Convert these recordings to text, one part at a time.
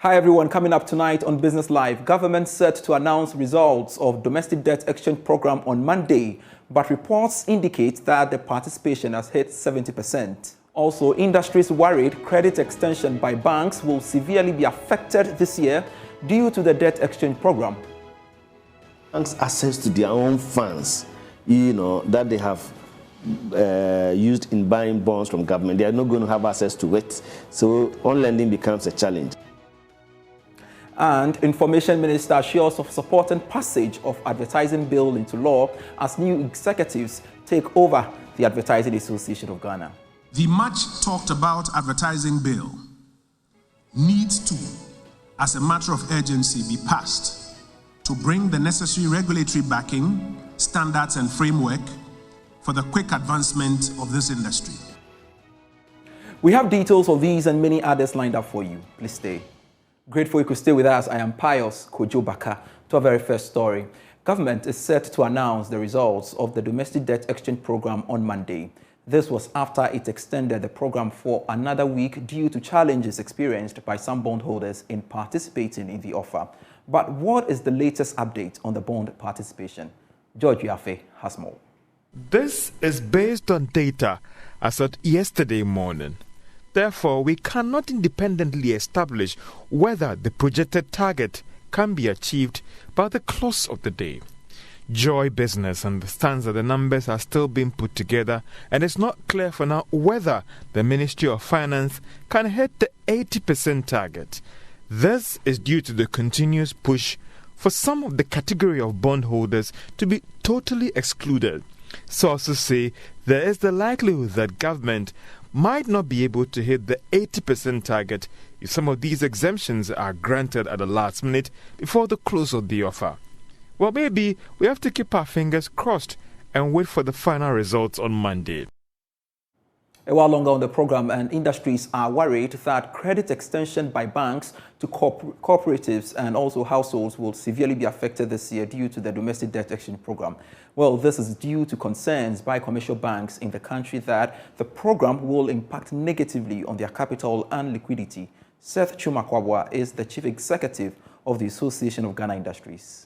Hi everyone, coming up tonight on Business Live, government set to announce results of domestic debt exchange program on Monday, but reports indicate that the participation has hit 70%. Also, industries worried credit extension by banks will severely be affected this year due to the debt exchange program. Banks access to their own funds, that they have used in buying bonds from government. They are not going to have access to it. So on-lending becomes a challenge. And Information Minister assures of supporting passage of advertising bill into law as new executives take over the Advertising Association of Ghana. The much talked about advertising bill needs to, as a matter of urgency, be passed to bring the necessary regulatory backing, standards and framework for the quick advancement of this industry. We have details of these and many others lined up for you. Please stay. Grateful you could stay with us. I am Pious Kojo Backah. To our very first story, government is set to announce the results of the domestic debt exchange program on Monday. This was after it extended the program for another week due to challenges experienced by some bondholders in participating in the offer. But what is the latest update on the bond participation? George Yafe has more. This is based on data as of yesterday morning. Therefore, we cannot independently establish whether the projected target can be achieved by the close of the day. Joy Business understands that the numbers are still being put together and it's not clear for now whether the Ministry of Finance can hit the 80% target. This is due to the continuous push for some of the category of bondholders to be totally excluded. Sources say there is the likelihood that government might not be able to hit the 80% target if some of these exemptions are granted at the last minute before the close of the offer. Well, maybe we have to keep our fingers crossed and wait for the final results on Monday. A while longer on the program, and industries are worried that credit extension by banks to cooperatives and also households will severely be affected this year due to the domestic debt exchange program. Well, this is due to concerns by commercial banks in the country that the program will impact negatively on their capital and liquidity. Seth Chumakwabwa is the chief executive of the Association of Ghana Industries.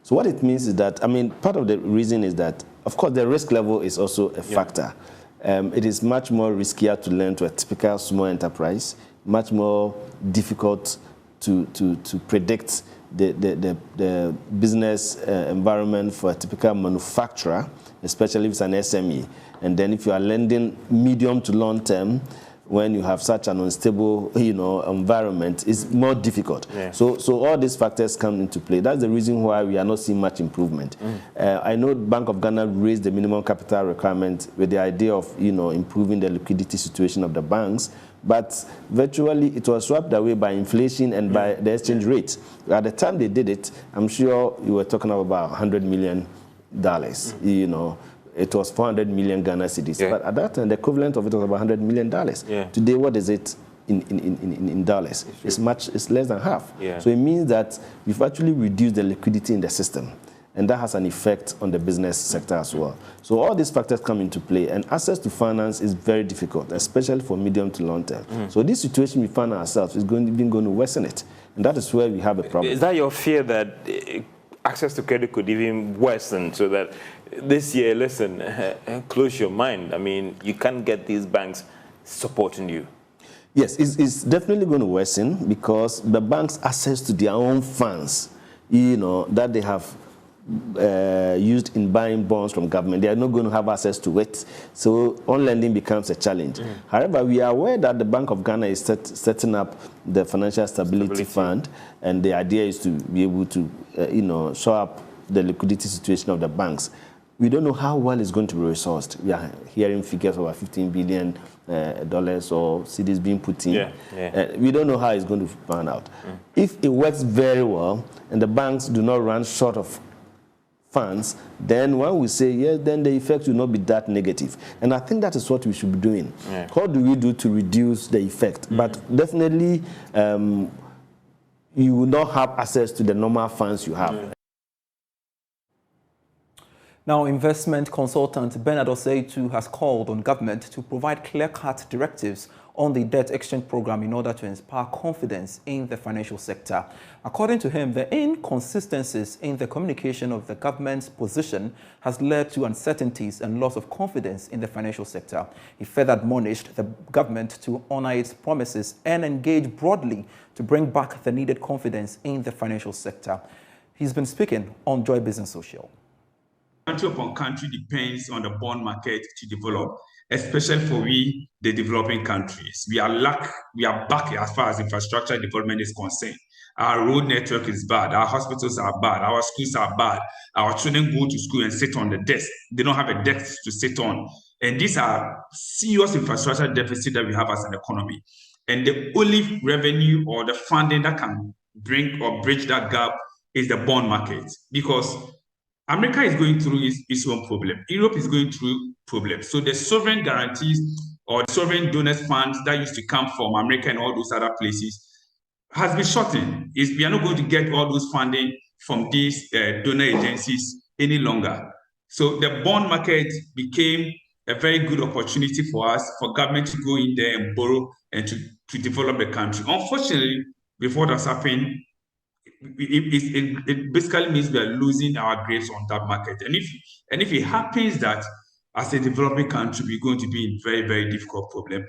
So what it means is that, part of the reason is that, of course, the risk level is also a factor. It is much more riskier to lend to a typical small enterprise, much more difficult to predict the business environment for a typical manufacturer, especially if it's an SME. And then if you are lending medium to long term, when you have such an unstable, environment, it's more difficult. Yeah. So all these factors come into play. That's the reason why we are not seeing much improvement. I know Bank of Ghana raised the minimum capital requirement with the idea of, improving the liquidity situation of the banks, but virtually it was swept away by inflation and by the exchange rate. At the time they did it, I'm sure you were talking about $100 million, It was 400 million Ghana cedis. Yeah. But at that time, the equivalent of it was about $100 million. Yeah. Today, what is it in dollars? It's less than half. Yeah. So it means that we've actually reduced the liquidity in the system. And that has an effect on the business sector as well. So all these factors come into play. And access to finance is very difficult, especially for medium to long term. So this situation we find ourselves is going to worsen it. And that is where we have a problem. Is that your fear that access to credit could even worsen, so that this year, listen, close your mind. You can't get these banks supporting you. Yes, it's definitely going to worsen because the banks access to their own funds, that they have used in buying bonds from government. They are not going to have access to it. So on-lending becomes a challenge. However, we are aware that the Bank of Ghana is setting up the Financial Stability Fund, and the idea is to be able to, shore up the liquidity situation of the banks. We don't know how well it's going to be resourced. We are hearing figures of about $15 billion or cedis being put in. We don't know how it's going to pan out. If it works very well and the banks do not run short of funds, then when we say yes, then the effect will not be that negative. And I think that is what we should be doing. What do we do to reduce the effect? But definitely, you will not have access to the normal funds you have. Now, investment consultant Bernard Oseitu has called on government to provide clear-cut directives on the debt exchange program in order to inspire confidence in the financial sector. According to him, the inconsistencies in the communication of the government's position has led to uncertainties and loss of confidence in the financial sector. He further admonished the government to honor its promises and engage broadly to bring back the needed confidence in the financial sector. He's been speaking on Joy Business Social. Country upon country depends on the bond market to develop, especially for the developing countries. We are back as far as infrastructure development is concerned. Our road network is bad. Our hospitals are bad. Our schools are bad. Our children go to school and sit on the desk. They don't have a desk to sit on. And these are serious infrastructure deficits that we have as an economy. And the only revenue or the funding that can bring or bridge that gap is the bond market, because America is going through its own problem. Europe is going through problems. So the sovereign guarantees or the sovereign donors funds that used to come from America and all those other places has been shortened. We are not going to get all those funding from these donor agencies any longer. So the bond market became a very good opportunity for us, for government to go in there and borrow and to develop the country. Unfortunately, with what has happened, it basically means we are losing our grades on that market. And if it happens that as a developing country, we're going to be in very, very difficult problem.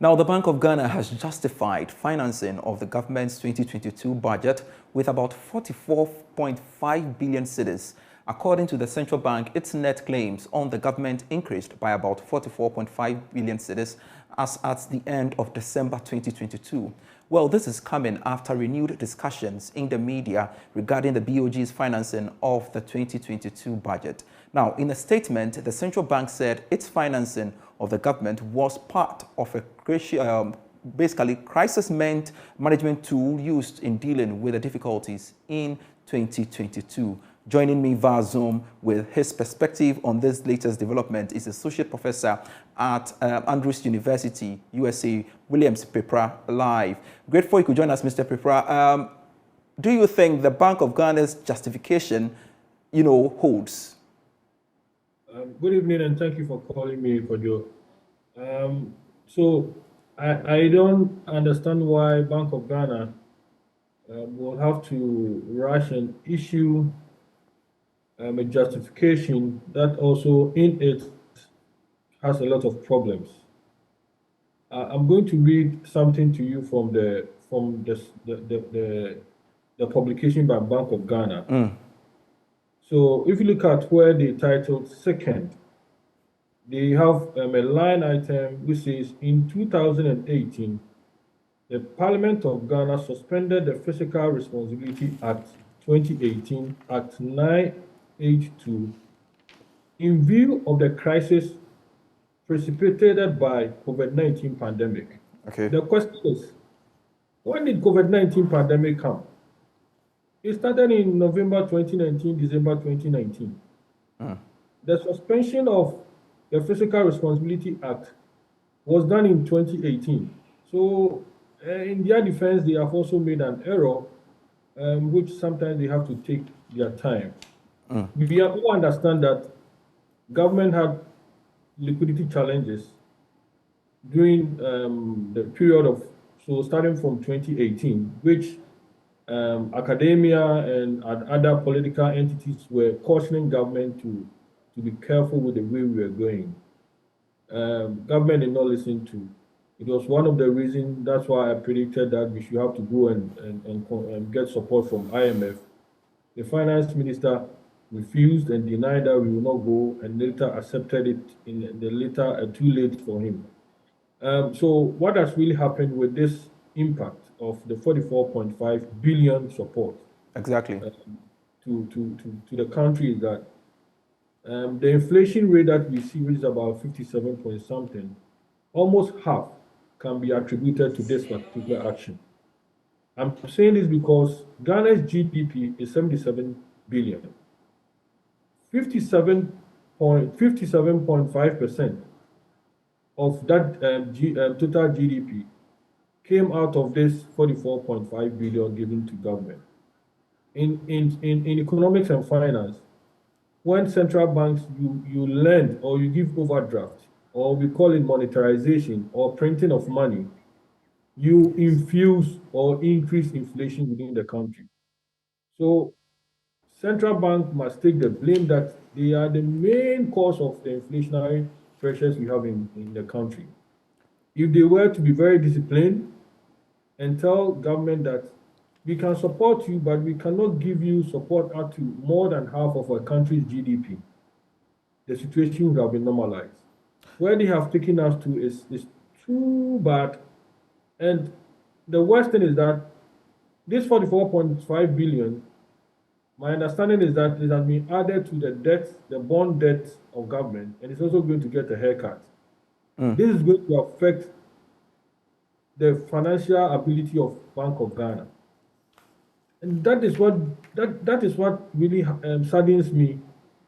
Now, the Bank of Ghana has justified financing of the government's 2022 budget with about 44.5 billion cedis. According to the central bank, its net claims on the government increased by about 44.5 billion cedis as at the end of December 2022. Well, this is coming after renewed discussions in the media regarding the BOG's financing of the 2022 budget. Now, in a statement, the central bank said its financing of the government was part of a basically crisis management tool used in dealing with the difficulties in 2022. Joining me via Zoom with his perspective on this latest development is Associate Professor at Andrews University, USA, Williams Pepra, live. Grateful you could join us, Mr. Pepra. Do you think the Bank of Ghana's justification, holds? Good evening, and thank you for calling me, Kojo. So I don't understand why Bank of Ghana will have to rush and issue a justification that also in it has a lot of problems. I'm going to read something to you from the publication by Bank of Ghana. So if you look at where they titled second, they have a line item which says, in 2018, the Parliament of Ghana suspended the Fiscal Responsibility Act 2018, Act 982, in view of the crisis precipitated by COVID-19 pandemic. Okay. The question is, when did COVID-19 pandemic come? It started in November 2019, December 2019. The suspension of the Fiscal Responsibility Act was done in 2018. So in their defense, they have also made an error, which sometimes they have to take their time. We all understand that government had liquidity challenges during the period of, so starting from 2018, which academia and other political entities were cautioning government to be careful with the way we were going. Government did not listen to. It was one of the reasons, that's why I predicted that we should have to go and get support from IMF. The finance minister refused and denied that we will not go, and later accepted it in the later, too late for him. So what has really happened with this impact of the 44.5 billion support Exactly. to the country is that the inflation rate that we see, which is about 57 point something, almost half can be attributed to this particular action. I'm saying this because Ghana's GDP is 77 billion. 57.5% of that total GDP came out of this 44.5 billion given to government. in economics and finance, when central banks you lend or you give overdraft, or we call it monetarization or printing of money, you infuse or increase inflation within the country. So central bank must take the blame that they are the main cause of the inflationary pressures we have in the country. If they were to be very disciplined and tell government that we can support you, but we cannot give you support up to more than half of our country's GDP, the situation would have been normalized. Where they have taken us to is too bad. And the worst thing is that this 44.5 billion, my understanding is that it has been added to the debt, the bond debt of government, and it's also going to get a haircut. This is going to affect the financial ability of Bank of Ghana. And that is what really saddens me.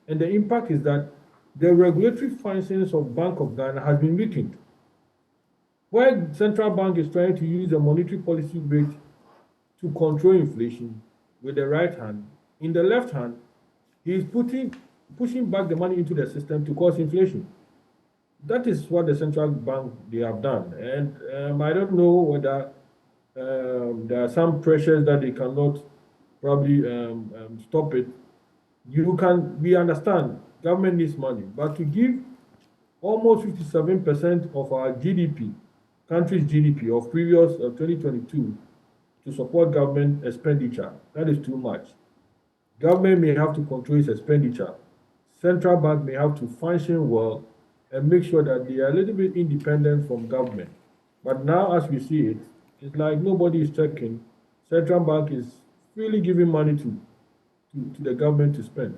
And the impact is that the regulatory functions of Bank of Ghana has been weakened. While central bank is trying to use the monetary policy rate to control inflation with the right hand, in the left hand, he is pushing back the money into the system to cause inflation. That is what the central bank they have done, and I don't know whether there are some pressures that they cannot probably stop it. We understand government needs money, but to give almost 57% of our GDP, country's GDP of previous 2022, to support government expenditure, that is too much. Government may have to control its expenditure. Central bank may have to function well and make sure that they are a little bit independent from government. But now, as we see it, it's like nobody is checking. Central bank is freely giving money to the government to spend.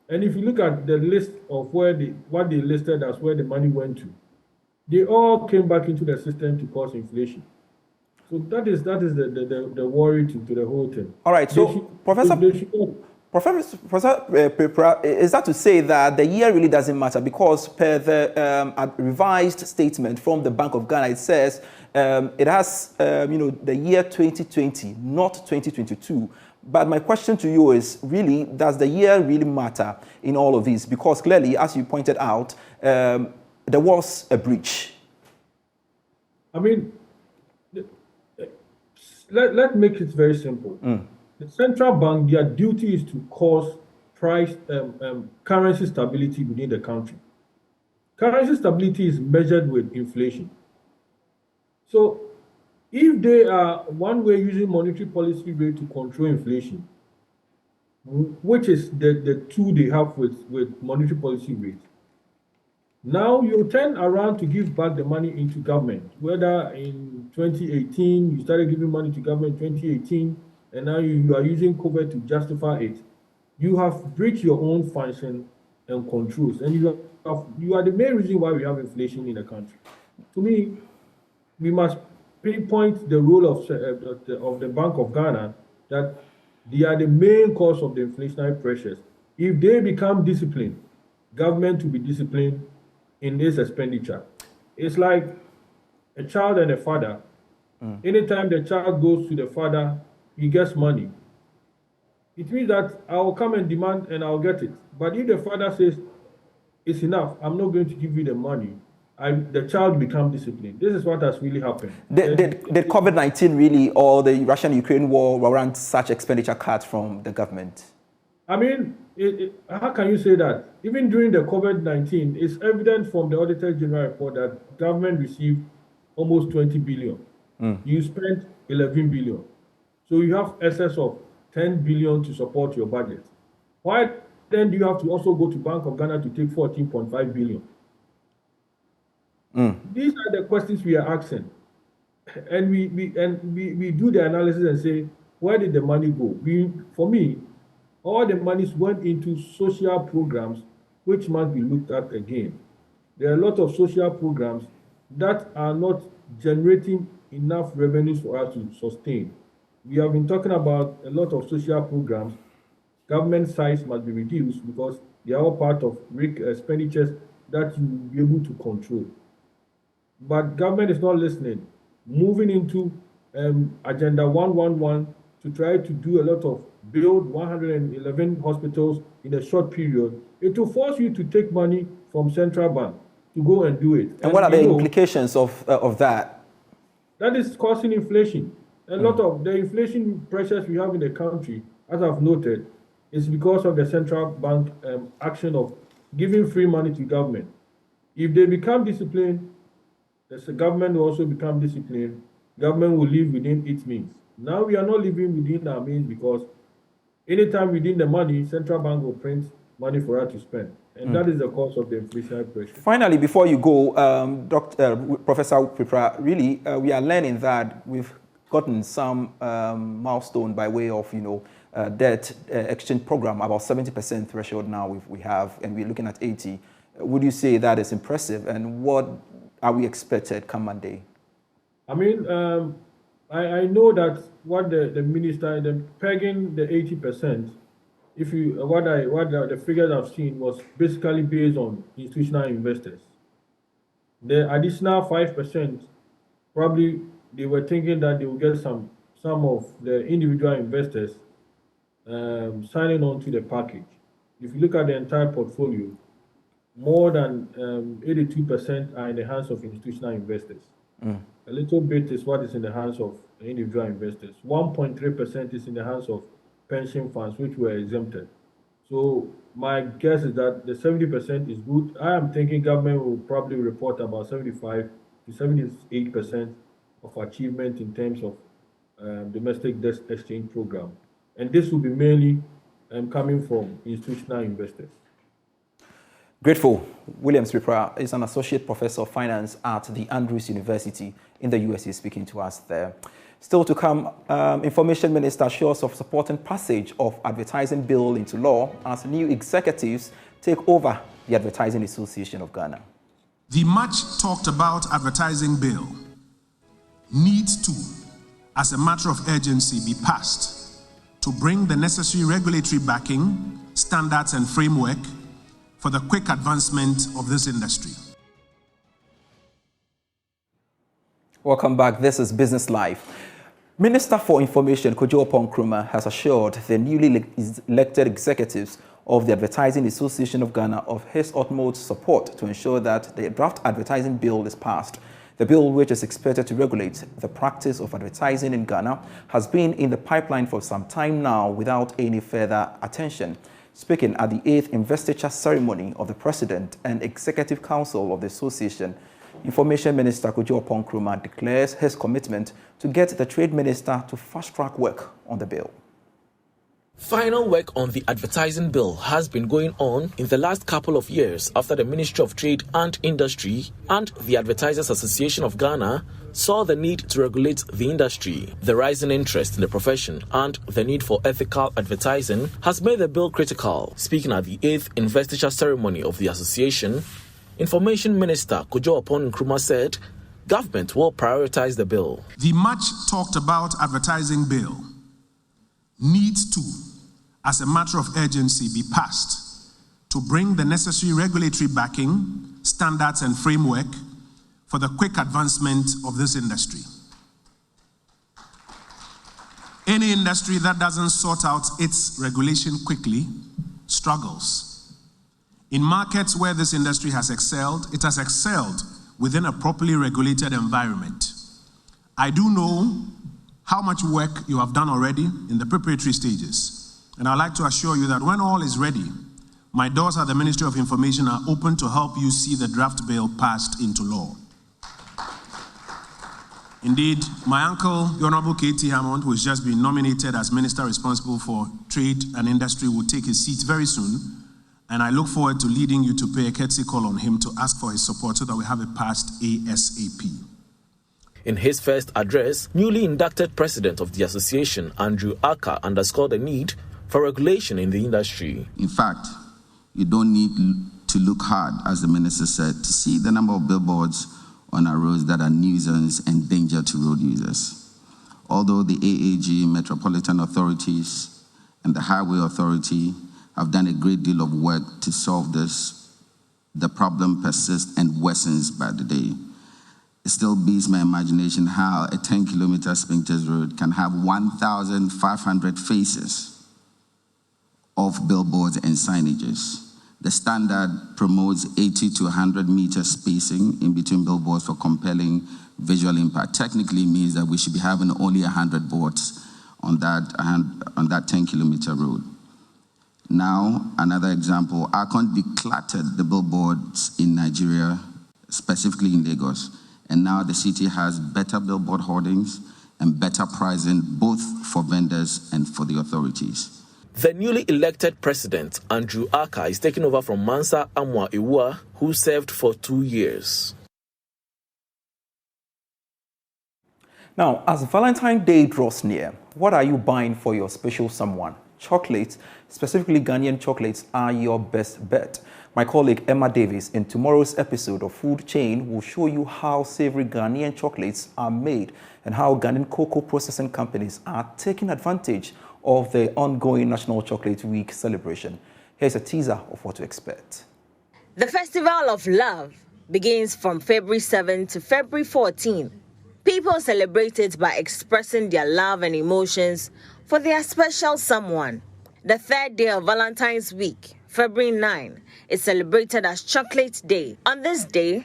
And if you look at the list of what they listed as where the money went to, they all came back into the system to cause inflation. So that is the worry to the whole thing. All right. So, Professor, is that to say that the year really doesn't matter, because per the revised statement from the Bank of Ghana, it says it has the year 2020, not 2022. But my question to you is, really, does the year really matter in all of this? Because clearly, as you pointed out, there was a breach. I mean, let's make it very simple. The central bank, their duty is to cause currency stability within the country. Currency stability is measured with inflation. So if they are one way using monetary policy rate to control inflation, which is the tool they have with monetary policy rate, now you turn around to give back the money into government, whether in 2018, you started giving money to government in 2018, and now you are using COVID to justify it. You have breached your own function and controls, and you are the main reason why we have inflation in the country. To me, we must pinpoint the role of the Bank of Ghana, that they are the main cause of the inflationary pressures. If they become disciplined, government will be disciplined in its expenditure. It's like a child and a father. Anytime the child goes to the father, he gets money. It means that I will come and demand and I'll get it. But if the father says, it's enough, I'm not going to give you the money, the child becomes disciplined. This is what has really happened. Did COVID-19 really, or the Russian-Ukraine war, warrant such expenditure cuts from the government? I mean, how can you say that? Even during the COVID-19, it's evident from the Auditor General report that government received almost 20 billion. You spent 11 billion. So you have excess of 10 billion to support your budget. Why then do you have to also go to Bank of Ghana to take 14.5 billion? These are the questions we are asking. And we do the analysis and say, where did the money go? For me, all the monies went into social programs, which must be looked at again. There are a lot of social programs that are not generating enough revenues for us to sustain. We have been talking about a lot of social programs. Government size must be reduced because they are all part of expenditures that you will be able to control. But government is not listening, moving into Agenda 111 to try to do a lot of build 111 hospitals in a short period, it will force you to take money from central bank to go and do it. And what are the implications of that? That is causing inflation. A lot of the inflation pressures we have in the country, as I've noted, is because of the central bank action of giving free money to government. If they become disciplined, the government will also become disciplined. Government will live within its means. Now we are not living within our means because anytime within the money, central bank will print money for us to spend. And that is the cause of the inflationary pressure. Finally, before you go, Professor Pripra, really, we are learning that we've gotten some milestone by way of, debt exchange program, about 70% threshold now we have, and we're looking at 80. Would you say that is impressive? And what are we expected come Monday? I mean, I know that what the minister, pegging the 80%, if you the figures I've seen was basically based on institutional investors. The additional 5%, probably they were thinking that they will get some of the individual investors signing on to the package. If you look at the entire portfolio, more than 82% are in the hands of institutional investors. A little bit is what is in the hands of individual investors. 1.3% is in the hands of pension funds, which were exempted. So my guess is that the 70% is good. I am thinking government will probably report about 75 to 78% of achievement in terms of domestic debt exchange program. And this will be mainly coming from institutional investors. Grateful. William Pripra is an associate professor of finance at the Andrews University in the USA, speaking to us there. Still to come, Information Minister assures of supporting passage of advertising bill into law as new executives take over the Advertising Association of Ghana. The much talked about advertising bill needs to, as a matter of urgency, be passed to bring the necessary regulatory backing, standards and framework for the quick advancement of this industry. Welcome back. This is Business Live. Minister for Information, Kojo Backah, has assured the newly elected executives of the Advertising Association of Ghana of his utmost support to ensure that the draft advertising bill is passed. The bill, which is expected to regulate the practice of advertising in Ghana, has been in the pipeline for some time now without any further attention. Speaking at the 8th investiture ceremony of the President and Executive Council of the Association, Information Minister Kojo Backah declares his commitment to get the Trade Minister to fast-track work on the bill. Final work on the advertising bill has been going on in the last couple of years after the Ministry of Trade and Industry and the Advertisers Association of Ghana saw the need to regulate the industry. The rising interest in the profession and the need for ethical advertising has made the bill critical. Speaking at the 8th investiture ceremony of the association, Information Minister Kojo Backah said government will prioritize the bill. The much talked about advertising bill needs to, as a matter of urgency, be passed to bring the necessary regulatory backing, standards and framework for the quick advancement of this industry. Any industry that doesn't sort out its regulation quickly struggles. In markets where this industry has excelled, it has excelled within a properly regulated environment. I do know how much work you have done already in the preparatory stages. And I'd like to assure you that when all is ready, my doors at the Ministry of Information are open to help you see the draft bill passed into law. Indeed, my uncle, the Honorable K.T. Hammond, who has just been nominated as Minister responsible for Trade and Industry, will take his seat very soon. And I look forward to leading you to pay a courtesy call on him to ask for his support so that we have it passed ASAP. In his first address, newly inducted president of the association, Andrew Aka, underscored the need for regulation in the industry. In fact, you don't need to look hard, as the minister said, to see the number of billboards on our roads that are nuisance and danger to road users. Although the AAG, Metropolitan Authorities, and the Highway Authority have done a great deal of work to solve this, the problem persists and worsens by the day. It still beats my imagination how a 10-kilometer Spintex road can have 1,500 faces. of billboards and signages. The standard promotes 80 to 100 meter spacing in between billboards for compelling visual impact. Technically means that we should be having only 100 boards on that 10-kilometer road. Now, another example, Akon decluttered the billboards in Nigeria, specifically in Lagos. And now the city has better billboard hoardings and better pricing, both for vendors and for the authorities. The newly elected president, Andrew Aka, is taking over from Mansa Amwa Iwua, who served for 2 years. Now, as Valentine's Day draws near, what are you buying for your special someone? Chocolates, specifically Ghanaian chocolates, are your best bet. My colleague Emma Davis in tomorrow's episode of Food Chain will show you how savory Ghanaian chocolates are made and how Ghanaian cocoa processing companies are taking advantage of the ongoing National Chocolate Week celebration. Here's a teaser of what to expect. The Festival of Love begins from February 7 to February 14. People celebrate it by expressing their love and emotions for their special someone. The third day of Valentine's Week, February 9, is celebrated as Chocolate Day. On this day,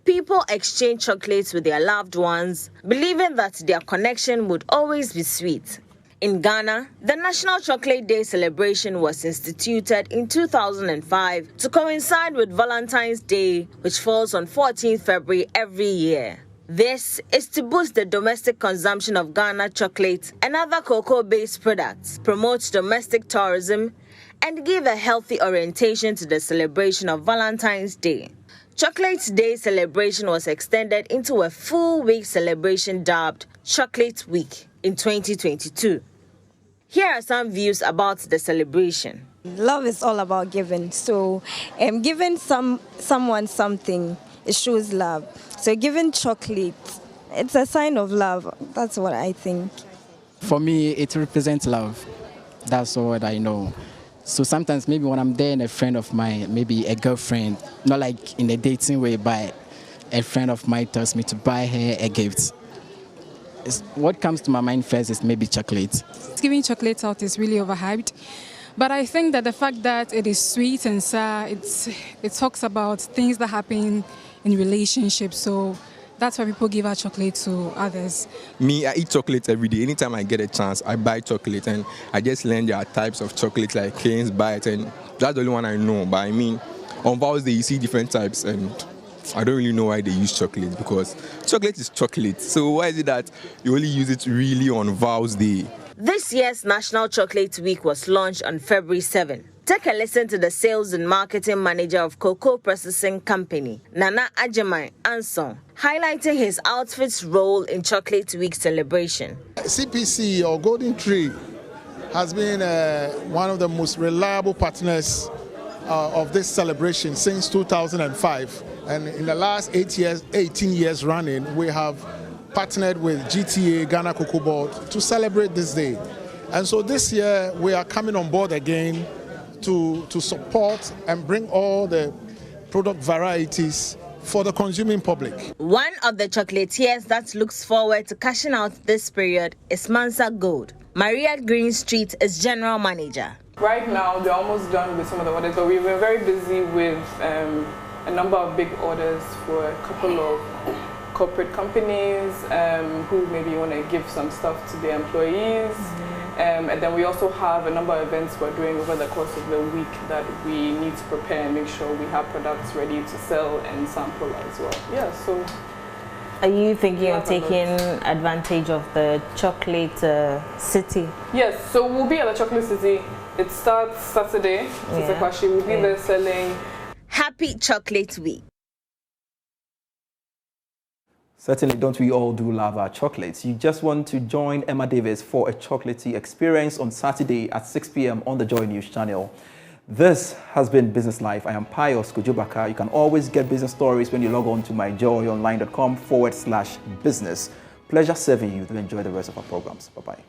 people exchange chocolates with their loved ones, believing that their connection would always be sweet. In Ghana, the National Chocolate Day celebration was instituted in 2005 to coincide with Valentine's Day, which falls on 14 February every year. This is to boost the domestic consumption of Ghana chocolate and other cocoa-based products, promote domestic tourism, and give a healthy orientation to the celebration of Valentine's Day. Chocolate Day celebration was extended into a full-week celebration dubbed Chocolate Week in 2022. Here are some views about the celebration. Love is all about giving. So giving someone something, it shows love. So giving chocolate, it's a sign of love. That's what I think. For me, it represents love. That's what I know. So sometimes maybe when I'm there and a friend of mine, maybe a girlfriend, not like in a dating way, but a friend of mine tells me to buy her a gift. What comes to my mind first is maybe chocolate. Giving chocolate out is really overhyped. But I think that the fact that it is sweet and sour, it talks about things that happen in relationships. So that's why people give out chocolate to others. Me, I eat chocolate every day. Anytime I get a chance, I buy chocolate. And I just learn there are types of chocolate like Cane's, Bite, and that's the only one I know. But I mean, on Vows Day, you see different types. And I don't really know why they use chocolate, because chocolate is chocolate. So why is it that you only use it really on Vows Day? This year's National Chocolate Week was launched on February 7. Take a listen to the sales and marketing manager of Cocoa Processing Company, Nana Ajamai Anson, highlighting his outfit's role in Chocolate Week celebration. CPC, or Golden Tree, has been one of the most reliable partners of this celebration since 2005. And in the last 18 years running, we have partnered with GTA, Ghana Cocoa Board, to celebrate this day. And so this year, we are coming on board again to support and bring all the product varieties for the consuming public. One of the chocolatiers that looks forward to cashing out this period is Mansa Gold. Maria Green Street is general manager. Right now, they're almost done with some of the orders, but we were very busy with a number of big orders for a couple of corporate companies who maybe want to give some stuff to their employees. And then we also have a number of events we're doing over the course of the week that we need to prepare and make sure we have products ready to sell and sample as well. Yeah, so. Are you thinking of taking advantage of the chocolate city? Yes, so we'll be at the chocolate city. It starts Saturday, We'll be there selling. Happy Chocolate Week. Certainly, don't we all do love our chocolates? You just want to join Emma Davis for a chocolatey experience on Saturday at 6 p.m. on the Joy News channel. This has been Business Life. I am Pious Kojo Backah. You can always get business stories when you log on to myjoyonline.com/business. Pleasure serving you. Do enjoy the rest of our programs. Bye-bye.